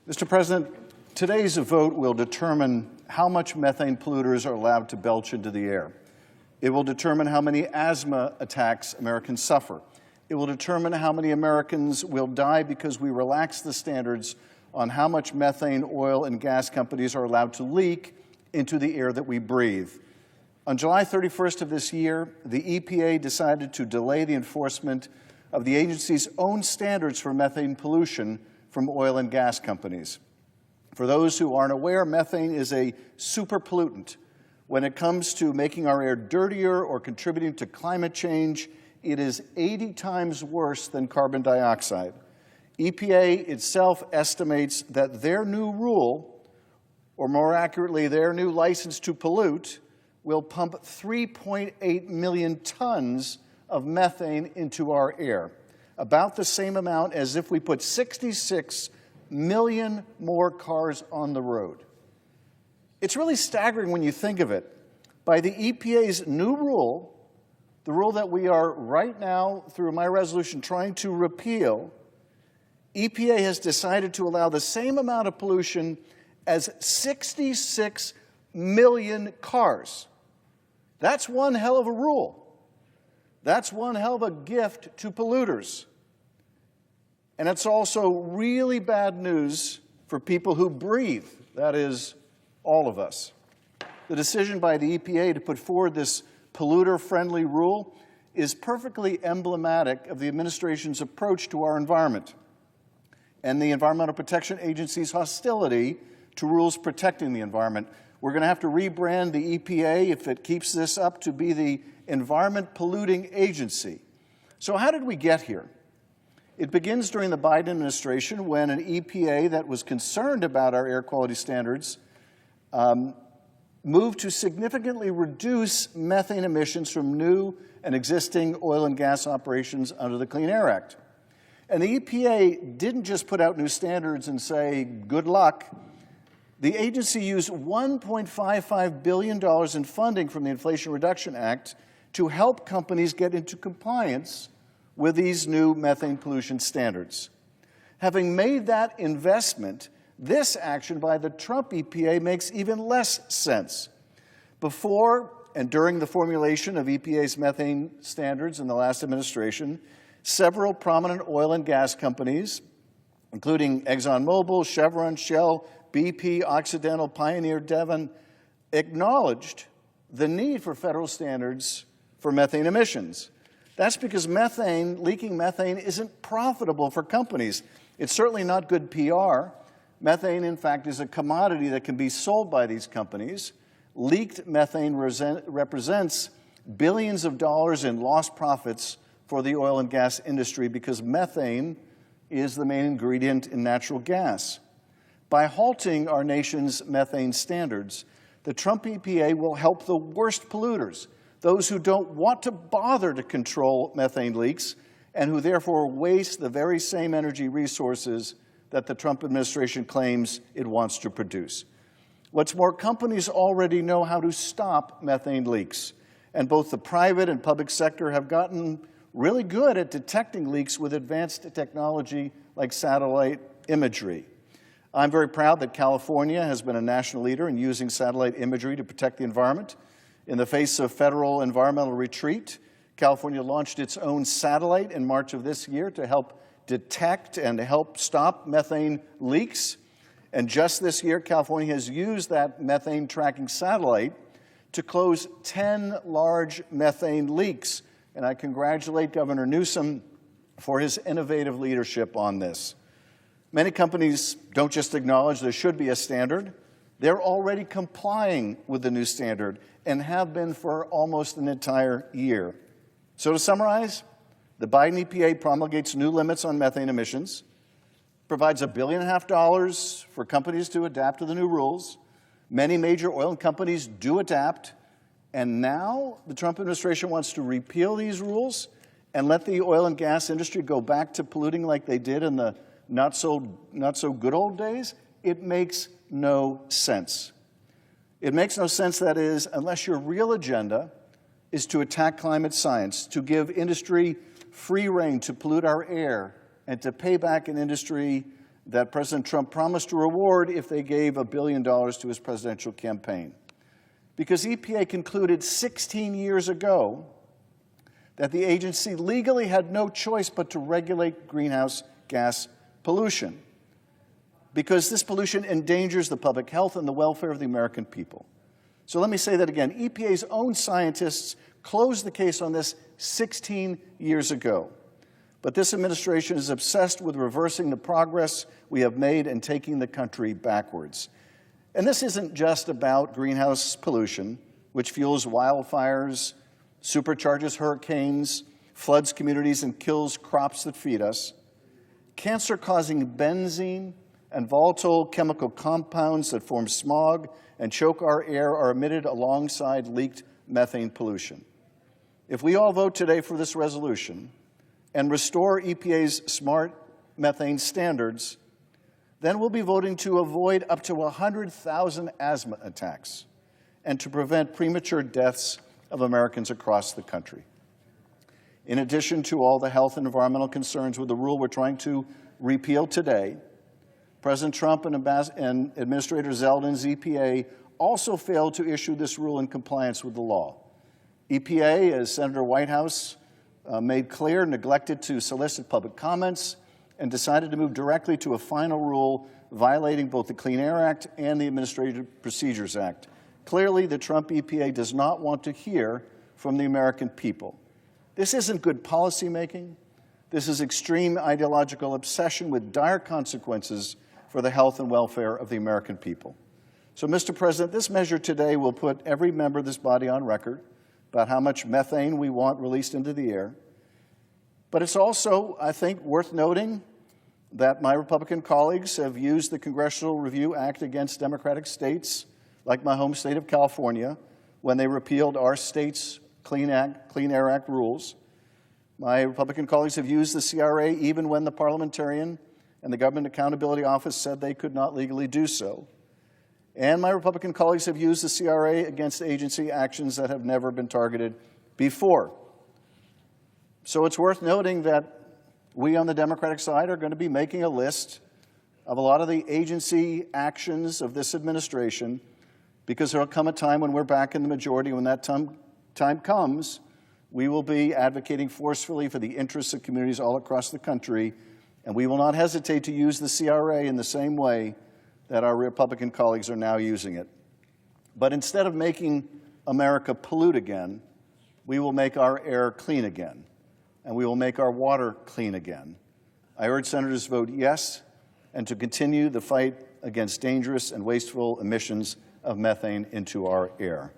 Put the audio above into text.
Mr. President, today's vote will determine how much methane polluters are allowed to belch into the air. It will determine how many asthma attacks Americans suffer. It will determine how many Americans will die because we relax the standards on how much methane oil and gas companies are allowed to leak into the air that we breathe. On July 31st of this year, the EPA decided to delay the enforcement of the agency's own standards for methane pollution from oil and gas companies. For those who aren't aware, methane is a super pollutant. When it comes to making our air dirtier or contributing to climate change, it is 80 times worse than carbon dioxide. EPA itself estimates that their new rule, or more accurately, their new license to pollute, will pump 3.8 million tons of methane into our air, about the same amount as if we put 66 million more cars on the road. It's really staggering when you think of it. By the EPA's new rule, the rule that we are right now, through my resolution, trying to repeal, EPA has decided to allow the same amount of pollution as 66 million cars. That's one hell of a rule. That's one hell of a gift to polluters. And it's also really bad news for people who breathe, that is, all of us. The decision by the EPA to put forward this polluter-friendly rule is perfectly emblematic of the administration's approach to our environment and the Environmental Protection Agency's hostility to rules protecting the environment. We're going to have to rebrand the EPA, if it keeps this up, to be the Environment Polluting Agency. So how did we get here? It begins during the Biden administration, when an EPA that was concerned about our air quality standards moved to significantly reduce methane emissions from new and existing oil and gas operations under the Clean Air Act. And the EPA didn't just put out new standards and say, good luck. The agency used $1.55 billion in funding from the Inflation Reduction Act to help companies get into compliance with these new methane pollution standards. Having made that investment, this action by the Trump EPA makes even less sense. Before and during the formulation of EPA's methane standards in the last administration, several prominent oil and gas companies, including ExxonMobil, Chevron, Shell, BP, Occidental, Pioneer, Devon, acknowledged the need for federal standards for methane emissions. That's because leaking methane isn't profitable for companies. It's certainly not good PR. Methane, in fact, is a commodity that can be sold by these companies. Leaked methane represents billions of dollars in lost profits for the oil and gas industry, because methane is the main ingredient in natural gas. By halting our nation's methane standards, the Trump EPA will help the worst polluters, those who don't want to bother to control methane leaks and who therefore waste the very same energy resources that the Trump administration claims it wants to produce. What's more, companies already know how to stop methane leaks, and both the private and public sector have gotten really good at detecting leaks with advanced technology like satellite imagery. I'm very proud that California has been a national leader in using satellite imagery to protect the environment. In the face of federal environmental retreat, California launched its own satellite in March of this year to help detect and help stop methane leaks. And just this year, California has used that methane tracking satellite to close 10 large methane leaks. And I congratulate Governor Newsom for his innovative leadership on this. Many companies don't just acknowledge there should be a standard. They're already complying with the new standard and have been for almost an entire year. So to summarize, the Biden EPA promulgates new limits on methane emissions, provides $1.5 billion for companies to adapt to the new rules. Many major oil companies do adapt, and now the Trump administration wants to repeal these rules and let the oil and gas industry go back to polluting like they did in the not so good old days. It makes no sense. It makes no sense, that is, unless your real agenda is to attack climate science, to give industry free rein to pollute our air, and to pay back an industry that President Trump promised to reward if they gave $1 billion to his presidential campaign. Because EPA concluded 16 years ago that the agency legally had no choice but to regulate greenhouse gas pollution, because this pollution endangers the public health and the welfare of the American people. So let me say that again. EPA's own scientists closed the case on this 16 years ago. But this administration is obsessed with reversing the progress we have made and taking the country backwards. And this isn't just about greenhouse pollution, which fuels wildfires, supercharges hurricanes, floods communities, and kills crops that feed us. Cancer-causing benzene and volatile chemical compounds that form smog and choke our air are emitted alongside leaked methane pollution. If we all vote today for this resolution and restore EPA's smart methane standards, then we'll be voting to avoid up to 100,000 asthma attacks and to prevent premature deaths of Americans across the country. In addition to all the health and environmental concerns with the rule we're trying to repeal today, President Trump and Administrator Zeldin's EPA also failed to issue this rule in compliance with the law. EPA, as Senator Whitehouse made clear, neglected to solicit public comments and decided to move directly to a final rule violating both the Clean Air Act and the Administrative Procedures Act. Clearly, the Trump EPA does not want to hear from the American people. This isn't good policymaking. This is extreme ideological obsession with dire consequences for the health and welfare of the American people. So, Mr. President, this measure today will put every member of this body on record about how much methane we want released into the air. But it's also, I think, worth noting that my Republican colleagues have used the Congressional Review Act against Democratic states, like my home state of California, when they repealed our state's Clean Air Act rules. My Republican colleagues have used the CRA even when the parliamentarian and the Government Accountability Office said they could not legally do so. And my Republican colleagues have used the CRA against agency actions that have never been targeted before. So it's worth noting that we on the Democratic side are going to be making a list of a lot of the agency actions of this administration, because there will come a time when we're back in the majority. When that time comes, we will be advocating forcefully for the interests of communities all across the country, and we will not hesitate to use the CRA in the same way that our Republican colleagues are now using it. But instead of making America pollute again, we will make our air clean again, and we will make our water clean again. I urge senators to vote yes and to continue the fight against dangerous and wasteful emissions of methane into our air.